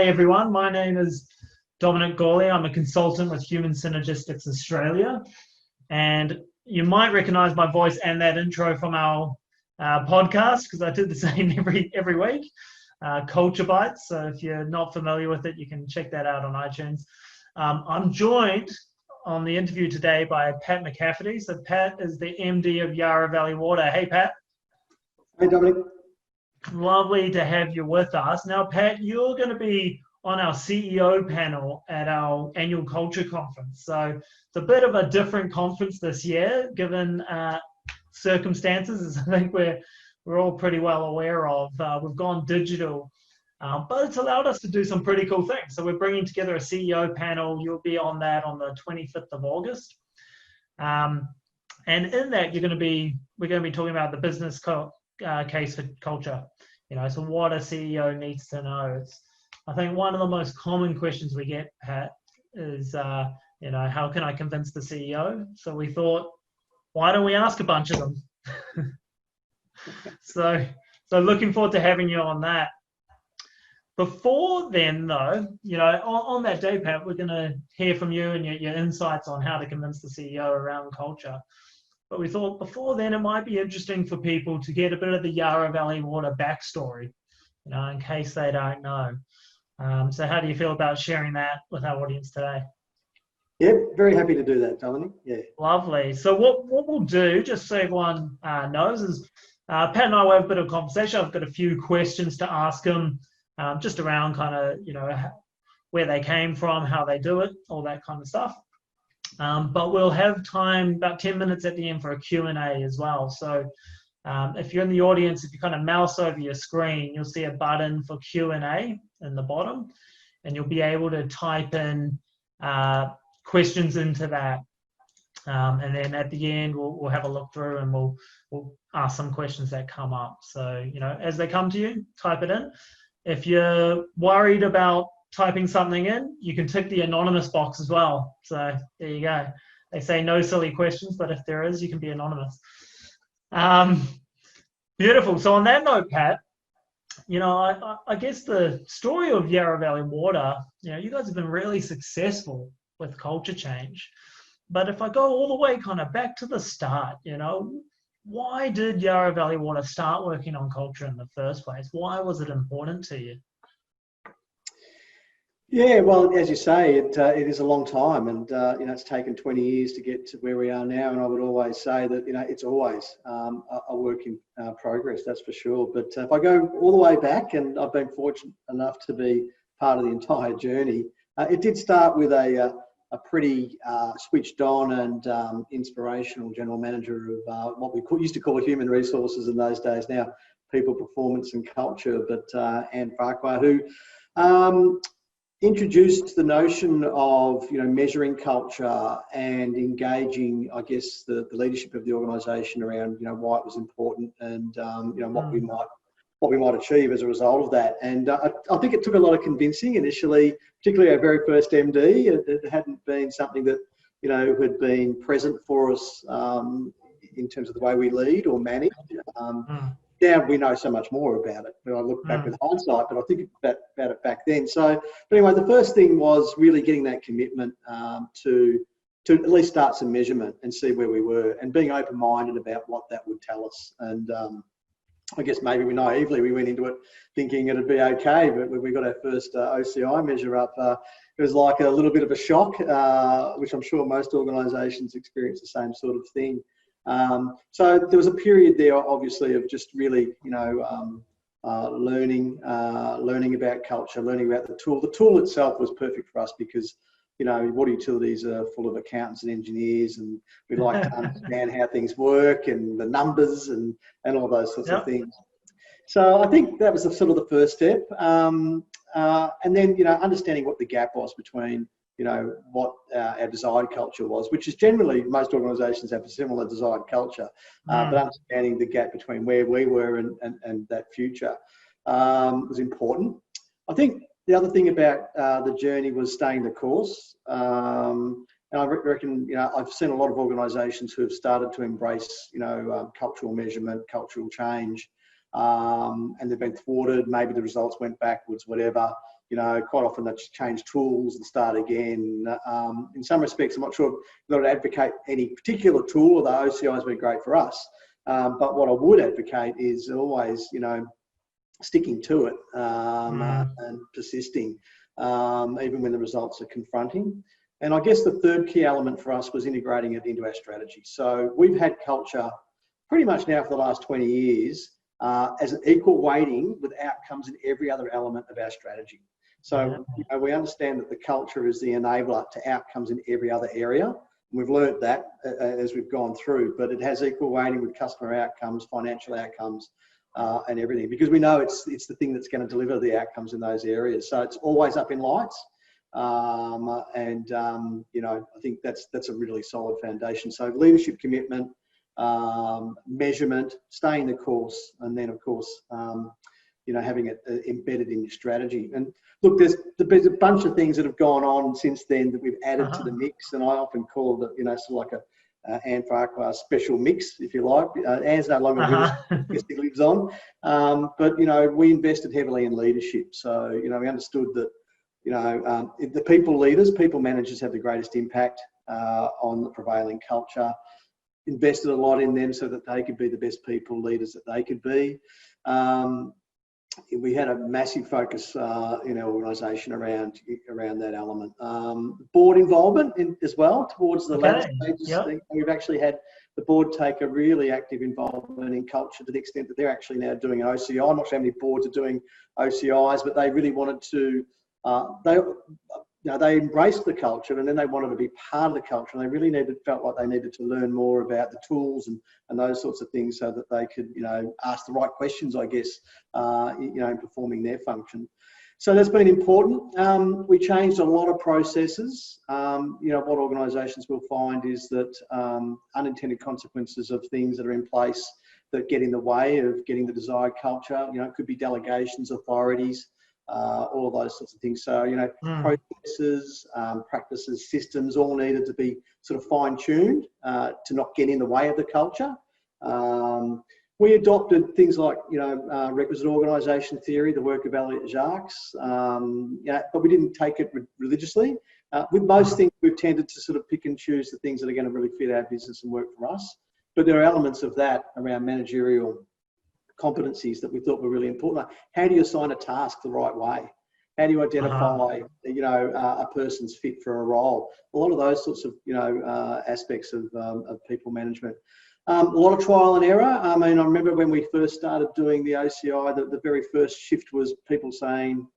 everyone. My name is Dominic Gawley. I'm a consultant with Human Synergistics Australia. And you might recognize my voice and that intro from our podcast, because I do the same every week, Culture Bites. So if you're not familiar with it, you can check that out on iTunes. I'm joined on the interview today by Pat McCafferty. So Pat is the MD of Yarra Valley Water. Hey, Pat. Hey, Dominic. Lovely to have you with us. Now, Pat, you're going to be on our CEO panel at our annual culture conference. So it's a bit of a different conference this year, given circumstances, as I think we're all pretty well aware of. We've gone digital, but it's allowed us to do some pretty cool things. So we're bringing together a CEO panel. You'll be on that on the 25th of August. And in that, we're going to be talking about the business case for culture. So what a CEO needs to know. It's, I think, one of the most common questions we get, Pat, is how can I convince the CEO? So we thought, why don't we ask a bunch of them? so looking forward to having you on that. Before then, though, on that day, Pat, we're going to hear from you and your insights on how to convince the CEO around culture. But we thought before then it might be interesting for people to get a bit of the Yarra Valley Water backstory, in case they don't know. So how do you feel about sharing that with our audience today? Yeah, very happy to do that, Dominic. Yeah. Lovely. So what we'll do, just so everyone knows, is Pat and I will have a bit of conversation. I've got a few questions to ask them, just around kind of, where they came from, how they do it, all that kind of stuff. But we'll have time, about 10 minutes at the end, for a Q&A as well. So if you're in the audience, if you kind of mouse over your screen, you'll see a button for Q&A in the bottom, and you'll be able to type in questions into that. And then at the end, we'll have a look through and we'll ask some questions that come up. So, as they come to you, type it in. If you're worried about typing something in, you can tick the anonymous box as well. So there you go. They say no silly questions, but if there is, you can be anonymous. Beautiful. So on that note, Pat, I guess the story of Yarra Valley Water, you guys have been really successful with culture change. But if I go all the way kind of back to the start, why did Yarra Valley Water start working on culture in the first place? Why was it important to you? Yeah, well, as you say, it is a long time, and it's taken 20 years to get to where we are now. And I would always say that it's always a work in progress, that's for sure. But if I go all the way back, and I've been fortunate enough to be part of the entire journey, it did start with a pretty switched on and inspirational general manager of what we used to call human resources in those days. Now, people, performance, and culture. But Anne Farquhar, who introduced the notion of measuring culture and engaging, I guess, the leadership of the organisation around why it was important and what we might achieve as a result of that. And I think it took a lot of convincing initially, particularly our very first MD. It hadn't been something that had been present for us in terms of the way we lead or manage. Now we know so much more about it. I look back with hindsight, but I think about it back then. So, but anyway, the first thing was really getting that commitment to at least start some measurement and see where we were, and being open-minded about what that would tell us. And I guess maybe we went into it thinking it'd be okay, but when we got our first OCI measure up, it was like a little bit of a shock, which I'm sure most organisations experience the same sort of thing. So there was a period there, obviously, of just really, learning about culture, learning about the tool. The tool itself was perfect for us because, water utilities are full of accountants and engineers, and we like to understand how things work and the numbers and all those sorts of things. So I think that was sort of the first step. And then, understanding what the gap was between what our desired culture was, which is generally most organisations have a similar desired culture, but understanding the gap between where we were and that future was important. I think the other thing about the journey was staying the course. And I reckon, I've seen a lot of organisations who have started to embrace, cultural measurement, cultural change, and they've been thwarted. Maybe the results went backwards, whatever. quite often they just change tools and start again. In some respects, I'm not sure I've got to advocate any particular tool, although OCI has been great for us. But what I would advocate is always, sticking to it and persisting, even when the results are confronting. And I guess the third key element for us was integrating it into our strategy. So we've had culture pretty much now for the last 20 years as an equal weighting with outcomes in every other element of our strategy. So we understand that the culture is the enabler to outcomes in every other area. We've learnt that as we've gone through, but it has equal weighting with customer outcomes, financial outcomes, and everything, because we know it's the thing that's going to deliver the outcomes in those areas. So it's always up in lights, I think that's a really solid foundation. So leadership commitment, measurement, staying the course, and then of course, having it embedded in your strategy. And look, there's a bunch of things that have gone on since then that we've added to the mix, and I often call it, sort of like a Anne Farquhar special mix, if you like. Anne's no longer with us, because he lives on. But we invested heavily in leadership. So we understood that the people managers have the greatest impact on the prevailing culture. Invested a lot in them so that they could be the best people leaders that they could be. We had a massive focus in our organisation around that element. Board involvement as well towards the latter stages. Yep. We've actually had the board take a really active involvement in culture to the extent that they're actually now doing an OCI. I'm not sure how many boards are doing OCIs, but they really wanted to. They embraced the culture, and then they wanted to be part of the culture, and they really felt like they needed to learn more about the tools and those sorts of things so that they could, ask the right questions, I guess, in performing their function. So that's been important. We changed a lot of processes. What organisations will find is that unintended consequences of things that are in place that get in the way of getting the desired culture, it could be delegations, authorities, all of those sorts of things. So, processes, practices, systems all needed to be sort of fine-tuned to not get in the way of the culture. We adopted things like, requisite organisation theory, the work of Elliot Jacques, but we didn't take it religiously. With most things, we've tended to sort of pick and choose the things that are going to really fit our business and work for us. But there are elements of that around managerial competencies that we thought were really important. Like, how do you assign a task the right way? How do you identify, a person's fit for a role? A lot of those sorts of, aspects of people management. A lot of trial and error. I mean, I remember when we first started doing the OCI, the very first shift was people saying,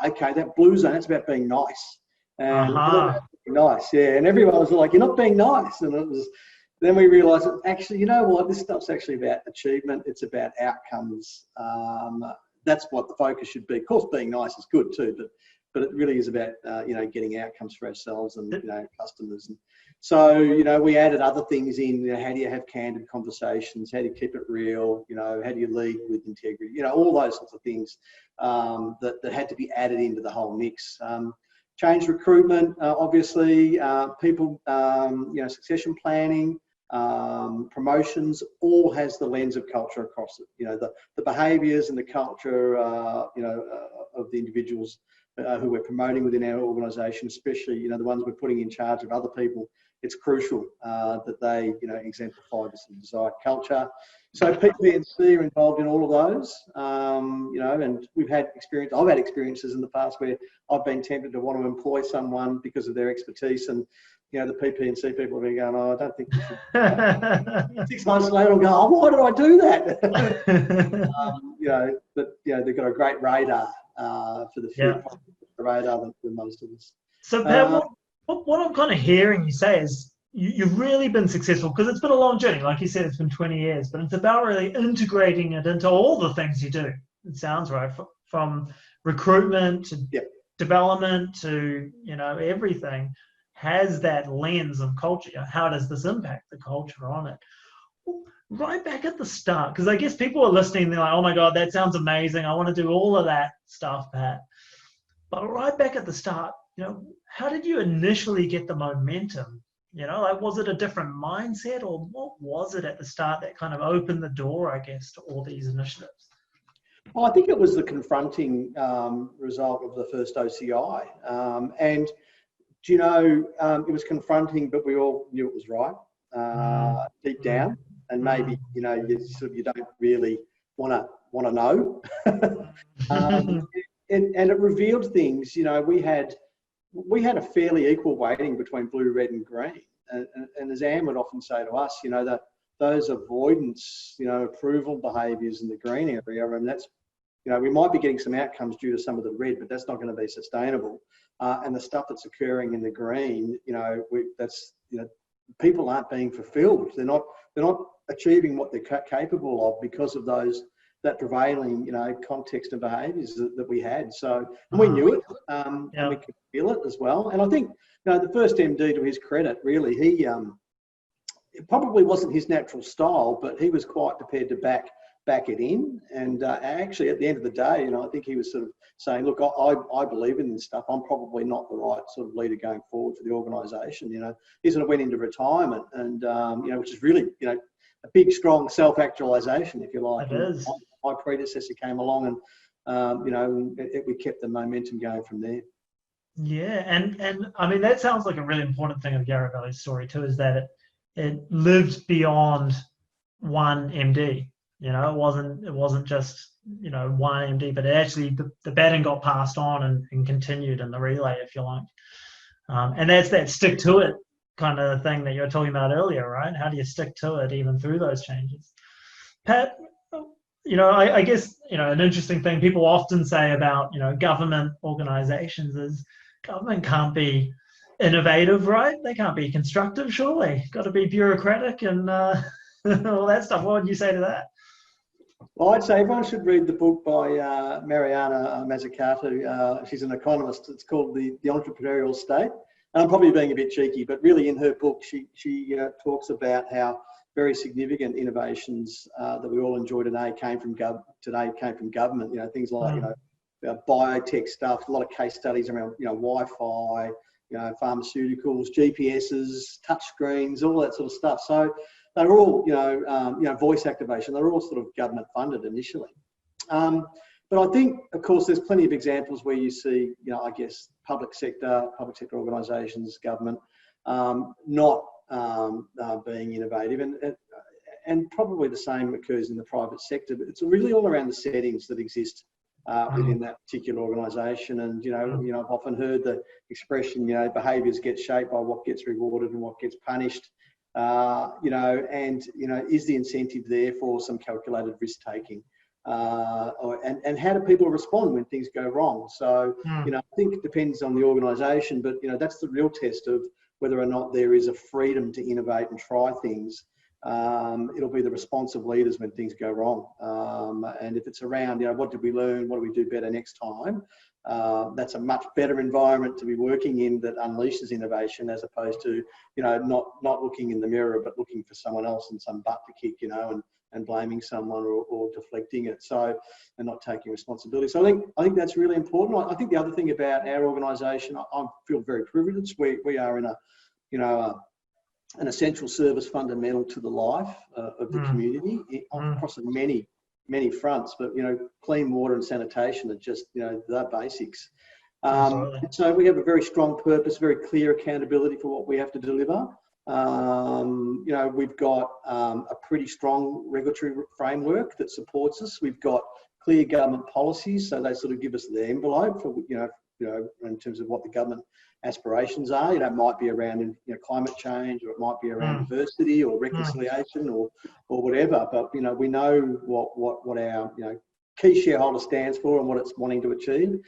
okay, that blue zone, that's about being nice. And nice, yeah. And everyone was like, you're not being nice. And it was. Then we realised that actually, you know what, this stuff's actually about achievement. It's about outcomes. That's what the focus should be. Of course, being nice is good too, but it really is about, getting outcomes for ourselves and, customers. And so, we added other things in. How do you have candid conversations? How do you keep it real? How do you lead with integrity? All those sorts of things that had to be added into the whole mix. Change recruitment, obviously, people, succession planning, promotions, all has the lens of culture across it. The behaviours and the culture, of the individuals who we're promoting within our organisation, especially, the ones we're putting in charge of other people. It's crucial that they, exemplify this desired culture. So PP&C are involved in all of those, and we've had experience. I've had experiences in the past where I've been tempted to want to employ someone because of their expertise, and the PP&C people have been going, I don't think you should. 6 months later, I'll go, why did I do that? But they've got a great radar for the future, the radar than most of us. So Pat, what I'm kind of hearing you say is you've really been successful, because it's been a long journey. Like you said, it's been 20 years, but it's about really integrating it into all the things you do. It sounds right, from recruitment to development to, everything has that lens of culture. How does this impact the culture on it? Right back at the start, because I guess people are listening, they're like, oh my God, that sounds amazing. I want to do all of that stuff, Pat. But right back at the start, how did you initially get the momentum? Was it a different mindset, or what was it at the start that kind of opened the door, I guess, to all these initiatives? Well, I think it was the confronting result of the first OCI. And, do you know, it was confronting, but we all knew it was right deep down. And maybe, you know, you don't really want to know. And it revealed things. You know, we had a fairly equal weighting between blue, red and green. And as Anne would often say to us, you know, that those avoidance, you know, approval behaviours in the green area, and that's, you know, we might be getting some outcomes due to some of the red, but that's not going to be sustainable. And the stuff that's occurring in the green, you know, that's, you know, people aren't being fulfilled. They're not achieving what they're capable of because of that prevailing, you know, context and behaviours that we had. So, and we knew it, and we could feel it as well. And I think, you know, the first MD, to his credit, really, it probably wasn't his natural style, but he was quite prepared to back it in. And actually, at the end of the day, you know, I think he was sort of saying, look, I believe in this stuff. I'm probably not the right sort of leader going forward for the organisation. You know, he sort of went into retirement, and you know, which is really, you know, a big, strong self-actualisation, if you like. It is. My predecessor came along, and you know, we kept the momentum going from there. Yeah, and I mean, that sounds like a really important thing of Yarra Valley's story too, is that it lived beyond one MD. You know, it wasn't just, you know, one MD, but it actually the baton got passed on and continued in the relay, if you like. And that's that stick to it kind of thing that you were talking about earlier, right? How do you stick to it even through those changes? Pat, you know, I guess, you know, an interesting thing people often say about, you know, government organisations is government can't be innovative, right? They can't be constructive, surely. Got to be bureaucratic and all that stuff. What would you say to that? Well, I'd say everyone should read the book by Mariana Mazzucato. She's an economist. It's called The Entrepreneurial State. And I'm probably being a bit cheeky, but really in her book, she talks about how very significant innovations that we all enjoy today came from government. You know, things like, you know, biotech stuff, a lot of case studies around, you know, Wi-Fi, you know, pharmaceuticals, GPSs, touchscreens, all that sort of stuff. So they're all, you know, voice activation. They're all sort of government funded initially. But I think, of course, there's plenty of examples where you see, you know, I guess public sector organisations, government, not being innovative, and probably the same occurs in the private sector. But it's really all around the settings that exist within that particular organisation. And you know, I've often heard the expression, you know, behaviours get shaped by what gets rewarded and what gets punished. You know, and you know, is the incentive there for some calculated risk taking? And how do people respond when things go wrong? So, you know, I think it depends on the organisation, but, you know, that's the real test of whether or not there is a freedom to innovate and try things. It'll be the responsive leaders when things go wrong. And if it's around, you know, what did we learn? What do we do better next time? That's a much better environment to be working in that unleashes innovation, as opposed to, you know, not looking in the mirror, but looking for someone else and some butt to kick, you know, and blaming someone or deflecting it. So, and not taking responsibility. So I think that's really important. I think the other thing about our organisation, I feel very privileged. We are in a, you know, an essential service fundamental to the life of the community across many fronts. But, you know, clean water and sanitation are just, you know, the basics. So we have a very strong purpose, very clear accountability for what we have to deliver. You know, we've got a pretty strong regulatory framework that supports us. We've got clear government policies, so they sort of give us the envelope for, you know, in terms of what the government aspirations are. You know, it might be around, you know, climate change, or it might be around diversity or reconciliation or whatever. But, you know, we know what our, you know, key shareholder stands for and what it's wanting to achieve.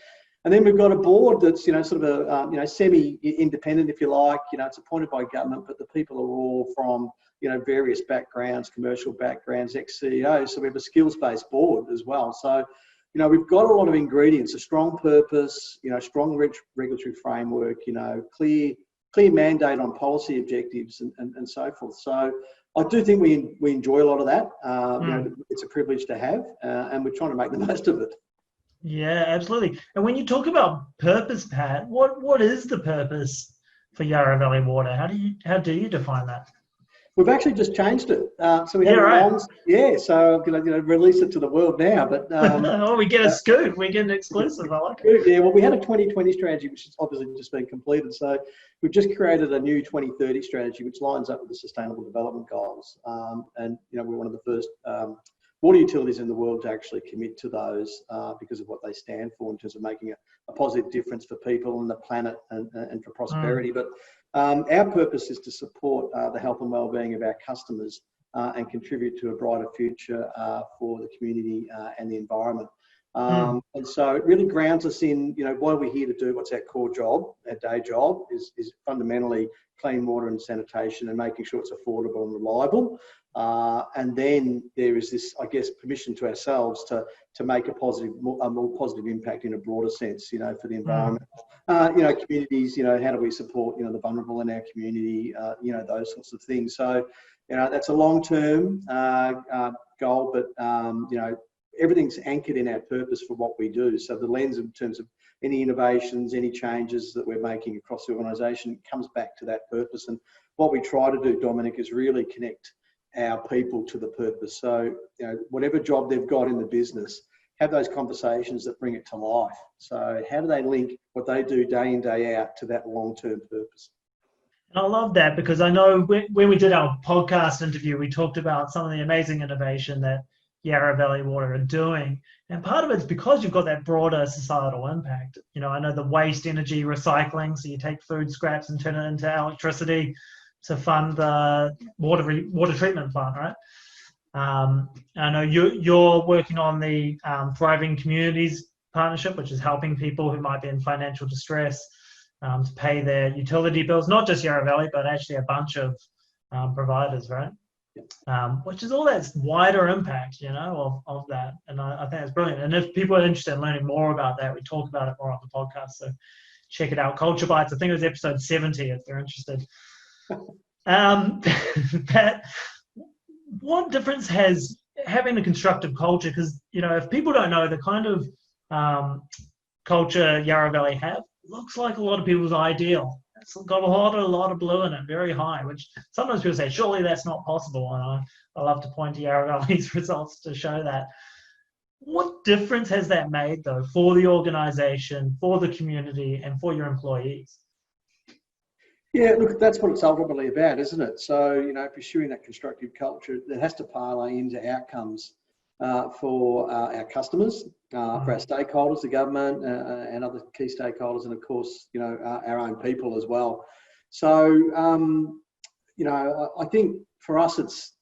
And then we've got a board that's, you know, sort of a, you know, semi-independent, if you like. You know, it's appointed by government, but the people are all from, you know, various backgrounds, commercial backgrounds, ex-CEOs. So we have a skills-based board as well. So, you know, we've got a lot of ingredients: a strong purpose, you know, strong regulatory framework, you know, clear mandate on policy objectives and so forth. So I do think we enjoy a lot of that. You know, it's a privilege to have, and we're trying to make the most of it. Yeah, absolutely. And when you talk about purpose, Pat, what is the purpose for Yarra Valley Water? How do you define that? We've actually just changed it. So we Yeah, had right. so I'm going to release it to the world now. But Oh, we get a scoop. We get an exclusive. I like it. yeah, well, we had a 2020 strategy, which has obviously just been completed. So we've just created a new 2030 strategy, which lines up with the Sustainable Development Goals. And we're one of the first water utilities in the world to actually commit to those because of what they stand for in terms of making a positive difference for people and the planet and for prosperity. But our purpose is to support the health and wellbeing of our customers and contribute to a brighter future for the community and the environment. And so it really grounds us in, what are we here to do? What's our core job? Our day job is fundamentally clean water and sanitation and making sure it's affordable and reliable. And then there is this, I guess, permission to ourselves to make a more positive impact in a broader sense, for the environment. Communities, how do we support, the vulnerable in our community, those sorts of things. So, that's a long-term goal, but, everything's anchored in our purpose for what we do. So the lens in terms of any innovations, any changes that we're making across the organisation comes back to that purpose. And what we try to do, Dominic, is really connect our people to the purpose. So, whatever job they've got in the business, have those conversations that bring it to life. So how do they link what they do day in, day out to that long-term purpose? And I love that because I know when we did our podcast interview, we talked about some of the amazing innovation that Yarra Valley Water are doing. And part of it's because you've got that broader societal impact. I know the waste energy recycling, so you take food scraps and turn it into electricity to fund the water treatment plant, right? I know you're working on the Thriving Communities Partnership, which is helping people who might be in financial distress to pay their utility bills, not just Yarra Valley, but actually a bunch of providers, right? Which is all that wider impact, of that. And I think that's brilliant. And if people are interested in learning more about that, we talk about it more on the podcast. So check it out. Culture Bites. I think it was episode 70 if they're interested. Pat, what difference has having a constructive culture? Because, if people don't know the kind of culture Yarra Valley have, looks like a lot of people's ideal. It's got a lot of blue in it, very high, which sometimes people say, surely that's not possible. And I love to point to Yarra Valley's results to show that. What difference has that made, though, for the organisation, for the community, and for your employees? Yeah, look, that's what it's ultimately about, isn't it? So, pursuing that constructive culture, that has to parlay into outcomes for our customers, for our stakeholders, the government, and other key stakeholders, and of course, our own people as well. So, I think for us, it's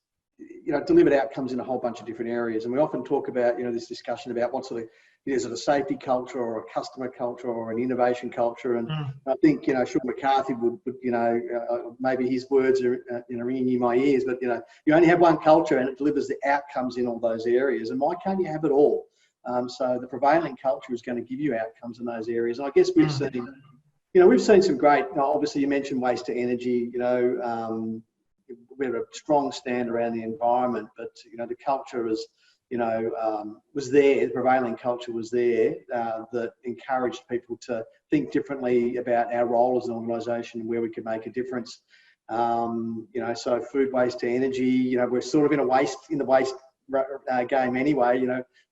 delivered outcomes in a whole bunch of different areas, and we often talk about this discussion about what sort of is it a safety culture or a customer culture or an innovation culture, and I think Sean McCarthy would maybe his words are ringing in my ears, but you only have one culture and it delivers the outcomes in all those areas, and why can't you have it all? So the prevailing culture is going to give you outcomes in those areas. And I guess we've seen we've seen some great. Obviously, you mentioned waste to energy. We have a strong stand around the environment, but the culture is. Was there, the prevailing culture was there that encouraged people to think differently about our role as an organisation and where we could make a difference. So food waste to energy, we're sort of in the waste game anyway.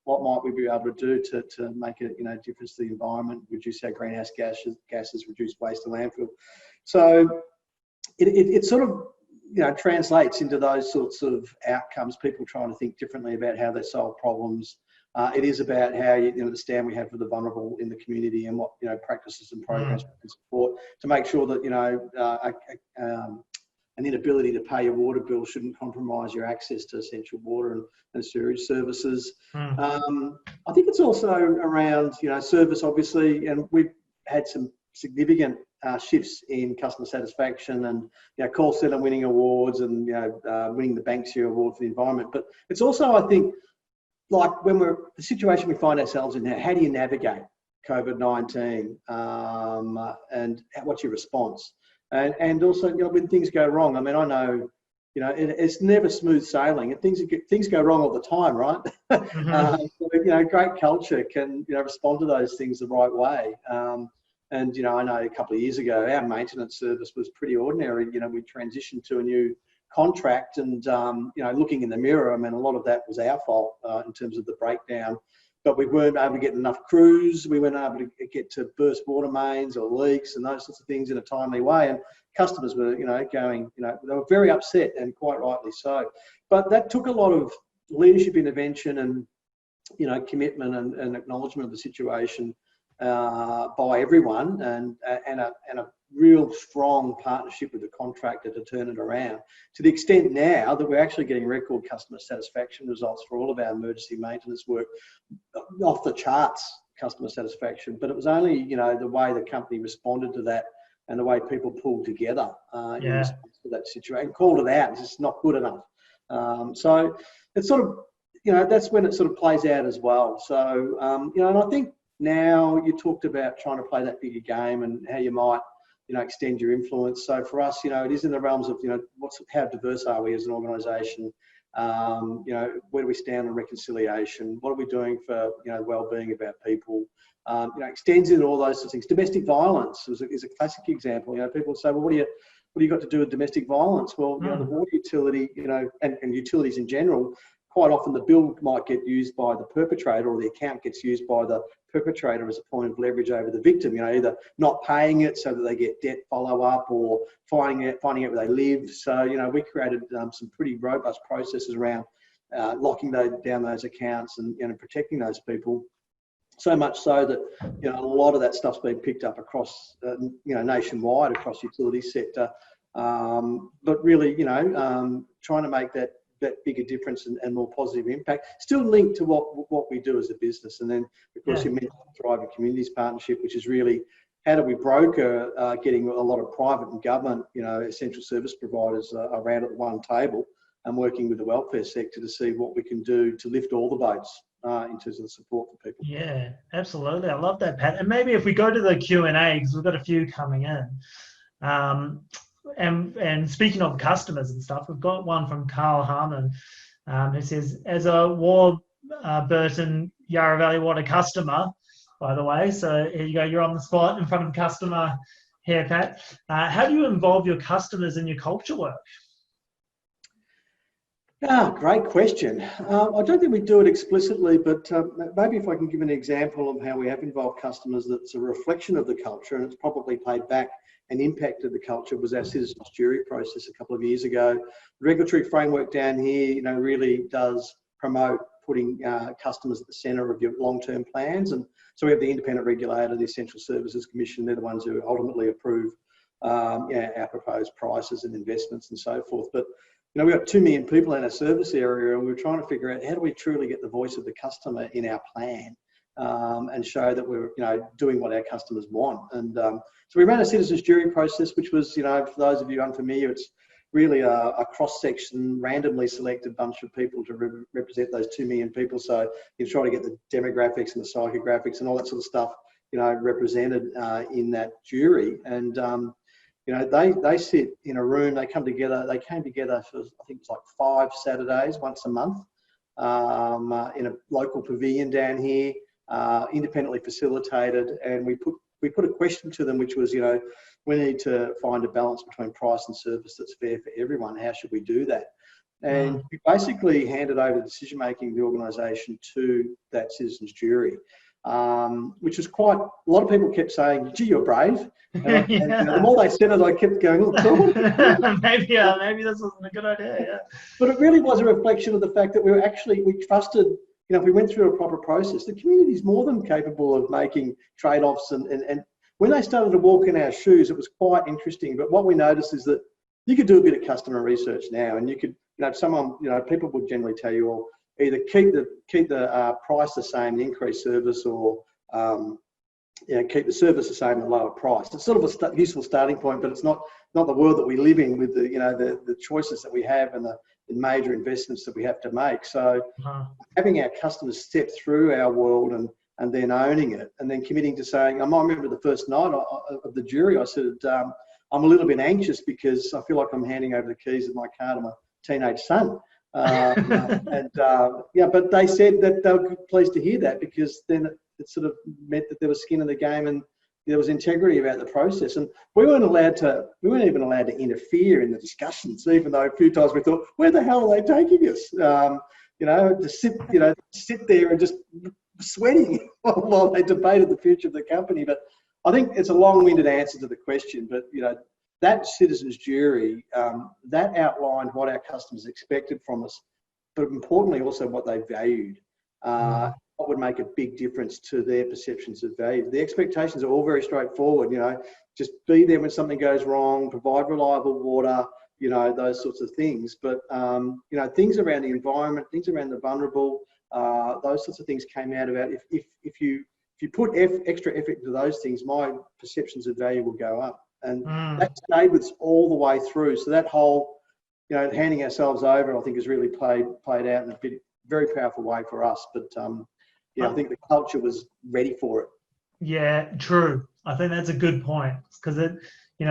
What might we be able to do to make a difference to the environment, reduce our greenhouse gases, reduce waste to landfill. So it sort of translates into those sorts of outcomes, people trying to think differently about how they solve problems. It is about how the stand we have for the vulnerable in the community and what practices and programs we can support to make sure that an inability to pay your water bill shouldn't compromise your access to essential water and sewage services. I think it's also around service, obviously, and we've had some significant shifts in customer satisfaction and call centre winning awards and winning the Banksia Award for the environment. But it's also, I think, like when the situation we find ourselves in now, how do you navigate COVID-19 and what's your response? And also when things go wrong. I mean, I know it's never smooth sailing, and things go wrong all the time, right? So, great culture can respond to those things the right way. And I know a couple of years ago, our maintenance service was pretty ordinary. We transitioned to a new contract and, looking in the mirror, I mean, a lot of that was our fault in terms of the breakdown. But we weren't able to get enough crews. We weren't able to get to burst water mains or leaks and those sorts of things in a timely way. And customers were, going, they were very upset, and quite rightly so. But that took a lot of leadership intervention and, commitment and acknowledgement of the situation by everyone, and a real strong partnership with the contractor to turn it around, to the extent now that we're actually getting record customer satisfaction results for all of our emergency maintenance work, off the charts customer satisfaction. But it was only, the way the company responded to that and the way people pulled together in response to that situation and called it out. It's just not good enough. So it's sort of, that's when it sort of plays out as well. So, and I think now you talked about trying to play that bigger game and how you might, extend your influence. So for us, it is in the realms of, how diverse are we as an organisation? Where do we stand on reconciliation? What are we doing for, wellbeing of our people? Extends into all those sorts of things. Domestic violence is a classic example. People say, well, what do you got to do with domestic violence? Well, the water utility, and utilities in general, quite often the bill might get used by the perpetrator, or the account gets used by the perpetrator as a point of leverage over the victim, either not paying it so that they get debt follow-up, or finding out where they live. So, we created some pretty robust processes around locking down those accounts and protecting those people. So much so that, a lot of that stuff's been picked up across, nationwide across the utility sector. But really, trying to make that bigger difference and more positive impact, still linked to what we do as a business. And then, of course, you mentioned the Thriving Communities Partnership, which is really how do we broker getting a lot of private and government, essential service providers around at one table, and working with the welfare sector to see what we can do to lift all the boats in terms of the support for people. Yeah, absolutely. I love that, Pat. And maybe if we go to the Q&A, because we've got a few coming in. And speaking of customers and stuff, we've got one from Carl Harmon who says, as a Warburton Yarra Valley Water customer, by the way, so here you go, you're on the spot in front of a customer here, Pat. How do you involve your customers in your culture work? Great question. I don't think we do it explicitly, but maybe if I can give an example of how we have involved customers that's a reflection of the culture, and it's probably played back and impacted the culture, was our citizens jury process a couple of years ago. The regulatory framework down here, really does promote putting customers at the centre of your long-term plans. And so we have the independent regulator, the Essential Services Commission. They're the ones who ultimately approve our proposed prices and investments and so forth. But we've got 2 million people in our service area, and we're trying to figure out how do we truly get the voice of the customer in our plan, and show that we're doing what our customers want. And so we ran a citizens jury process, which was, for those of you unfamiliar, it's really a cross-section, randomly selected bunch of people to represent those 2 million people. So you try to get the demographics and the psychographics and all that sort of stuff, represented in that jury. And they sit in a room. They come together. They came together for, I think it's like 5 Saturdays, once a month, in a local pavilion down here, independently facilitated. And we put a question to them, which was, we need to find a balance between price and service that's fair for everyone. How should we do that? And we basically handed over the decision making of the organisation to that citizens jury. Which was quite, a lot of people kept saying, gee, you're brave. And, the more they said it, I kept going, oh, maybe this wasn't a good idea. Yeah. But it really was a reflection of the fact that we trusted, if we went through a proper process, the community is more than capable of making trade-offs. And when they started to walk in our shoes, it was quite interesting. But what we noticed is that you could do a bit of customer research now, and you could, people would generally tell you, well, either keep the price the same, increase service, or keep the service the same at a lower price. It's sort of a useful starting point, but it's not the world that we live in with the choices that we have and the major investments that we have to make. So having our customers step through our world and then owning it, and then committing to saying, I remember the first night of the jury, I said, I'm a little bit anxious because I feel like I'm handing over the keys of my car to my teenage son. But they said that they were pleased to hear that, because then it sort of meant that there was skin in the game, and there was integrity about the process, and we weren't even allowed to interfere in the discussions, even though a few times we thought, where the hell are they taking us? To sit there and just sweating while they debated the future of the company. But I think it's a long-winded answer to the question, but that citizens jury, that outlined what our customers expected from us, but importantly also what they valued. What would make a big difference to their perceptions of value. The expectations are all very straightforward, just be there when something goes wrong, provide reliable water, those sorts of things. But, things around the environment, things around the vulnerable, those sorts of things came out about if you put extra effort into those things, my perceptions of value will go up. And that stayed with us all the way through. So that whole, handing ourselves over, I think, has really played out in a very powerful way for us. But I think the culture was ready for it. Yeah, true. I think that's a good point, because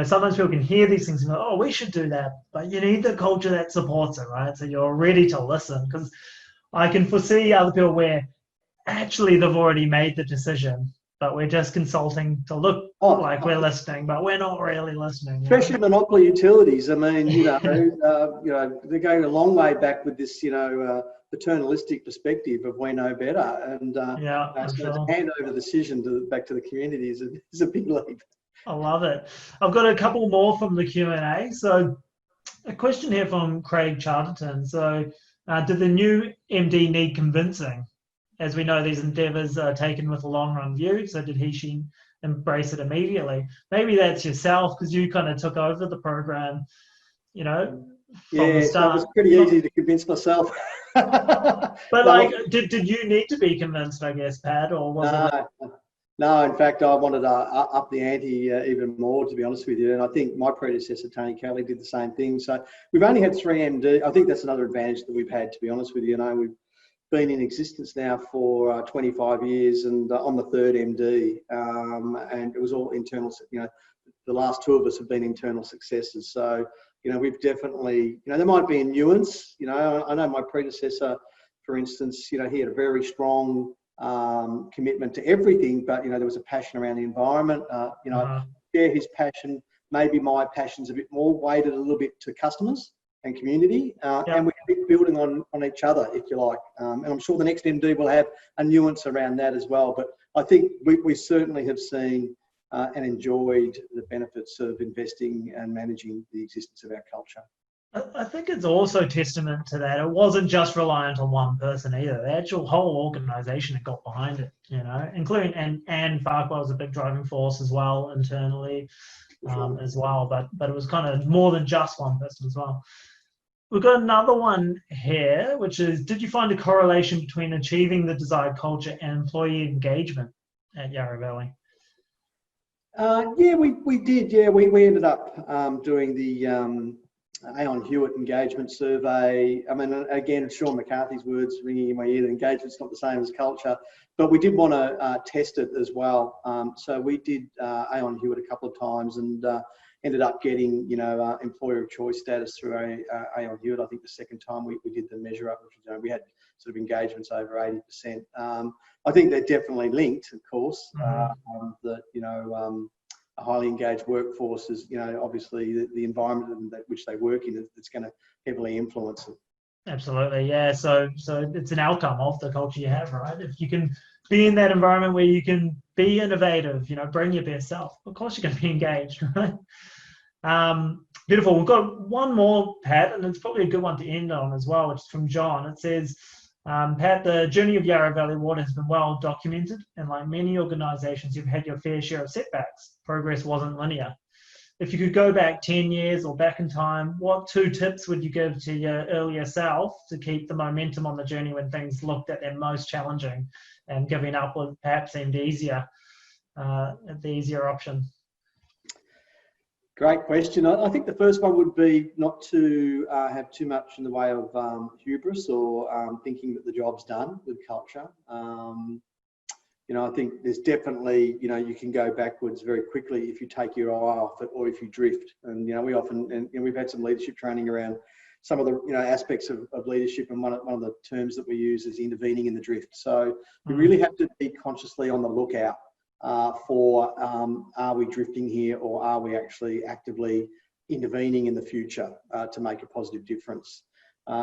sometimes people can hear these things and go, oh, we should do that, but you need the culture that supports it, right? So you're ready to listen, because I can foresee other people where actually they've already made the decision, but we're just consulting to look like we're listening, but we're not really listening. Especially monopoly utilities. I mean, they're going a long way back with this, paternalistic perspective of we know better, and to hand over the decision back to the community is a big leap. I love it. I've got a couple more from the Q&A. So a question here from Craig Charterton. So did the new MD need convincing? As we know, these endeavours are taken with a long-run view. So did she embrace it immediately? Maybe that's yourself, because you kind of took over the program, from the start. So it was pretty easy to convince myself. But did you need to be convinced, I guess, Pat, or was it? No, in fact, I wanted to up the ante even more, to be honest with you. And I think my predecessor, Tony Kelly, did the same thing. So we've only had 3 MD. I think that's another advantage that we've had, to be honest with you. We've been in existence now for 25 years, and on the 3rd MD. And it was all internal, the last 2 of us have been internal successes. So, we've definitely, there might be a nuance. I know my predecessor, for instance, he had a very strong commitment to everything, but there was a passion around the environment. Share his passion. Maybe my passion's a bit more weighted a little bit to customers and community, and we're building on each other, if you like. And I'm sure the next MD will have a nuance around that as well. But I think we certainly have seen and enjoyed the benefits of investing and managing the existence of our culture. I think it's also testament to that. It wasn't just reliant on one person either. The actual whole organisation had got behind it, including and Farquhar was a big driving force as well internally, as well. But it was kind of more than just one person as well. We've got another one here, which is: did you find a correlation between achieving the desired culture and employee engagement at Yarra Valley? We did. Yeah, we ended up doing the Aon Hewitt engagement survey. I mean, again, Sean McCarthy's words ringing in my ear that engagement's not the same as culture, but we did want to test it as well. So we did Aon Hewitt a couple of times, and ended up getting, employer of choice status through Aon Hewitt. I think the second time we did the measure up, which we had sort of engagements over 80%. I think they're definitely linked, of course. A highly engaged workforce is, obviously the environment in which they work in, it's going to heavily influence it. Absolutely, yeah. So it's an outcome of the culture you have, right? If you can be in that environment where you can be innovative, bring your best self, of course you're going to be engaged, right? Beautiful. We've got one more, Pat, and it's probably a good one to end on as well, which is from John. It says, Pat, the journey of Yarra Valley Water has been well documented, and like many organisations, you've had your fair share of setbacks. Progress wasn't linear. If you could go back 10 years or back in time, what 2 tips would you give to your earlier self to keep the momentum on the journey when things looked at their most challenging, and giving up would perhaps seemed easier, the easier option? Great question. I think the first one would be not to have too much in the way of hubris or thinking that the job's done with culture. I think there's definitely, you can go backwards very quickly if you take your eye off it or if you drift. And, we often, and we've had some leadership training around some of the, aspects of leadership. And one of the terms that we use is intervening in the drift. So you really have to be consciously on the lookout for are we drifting here, or are we actually actively intervening in the future to make a positive difference.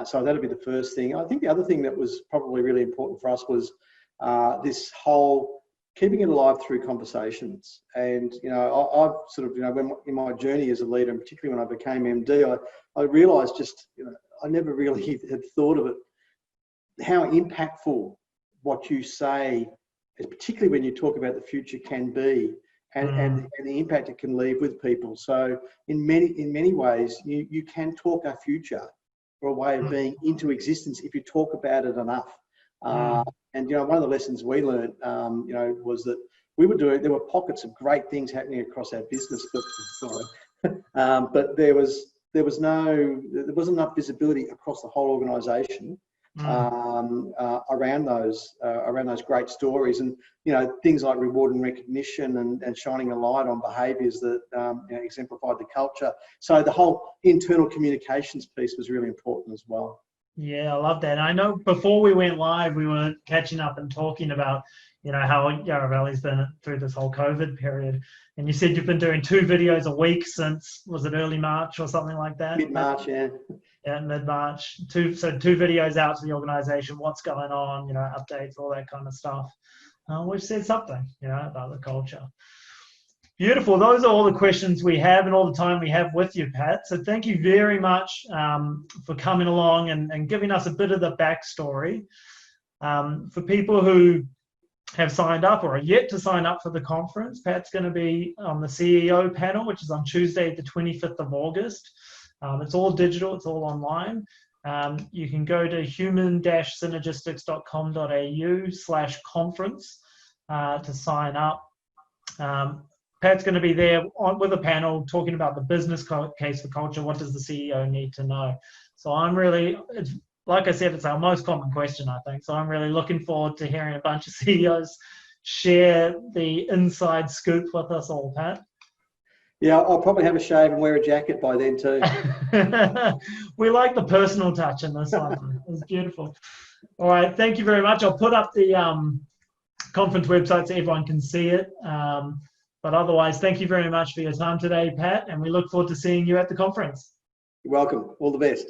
So that'll be the first thing. I think the other thing that was probably really important for us was this whole keeping it alive through conversations. And, you know, I've sort of, you know, when in my journey as a leader, and particularly when I became MD, I realised just, you know, I never really had thought of it, how impactful what you say, particularly when you talk about the future, can be, and the impact it can leave with people. So in many ways, you can talk a future or a way of being into existence if you talk about it enough. And, you know, one of the lessons we learned, you know, was that there were pockets of great things happening across our business, but there wasn't enough visibility across the whole organisation around those great stories, and, you know, things like reward and recognition, and shining a light on behaviours that you know, exemplified the culture. So the whole internal communications piece was really important as well. Yeah, I love that. I know before we went live, we were catching up and talking about, you know, how Yarra Valley's been through this whole COVID period. And you said you've been doing 2 videos a week since, was it early March or something like that? Mid-March, yeah. Yeah, mid-March. 2 videos out to the organisation, what's going on, you know, updates, all that kind of stuff. Which said something, you know, about the culture. Beautiful. Those are all the questions we have and all the time we have with you, Pat. So thank you very much for coming along and giving us a bit of the backstory. For people who have signed up or are yet to sign up for the conference, Pat's going to be on the CEO panel, which is on Tuesday, the 25th of August. It's all digital. It's all online. You can go to human-synergistics.com.au/conference to sign up. Pat's going to be there with a panel talking about the business case for culture. What does the CEO need to know? So like I said, it's our most common question, I think. So I'm really looking forward to hearing a bunch of CEOs share the inside scoop with us all, Pat. Yeah, I'll probably have a shave and wear a jacket by then too. We like the personal touch in this one. It's beautiful. All right, thank you very much. I'll put up the conference website so everyone can see it. But otherwise, thank you very much for your time today, Pat, and we look forward to seeing you at the conference. You're welcome. All the best.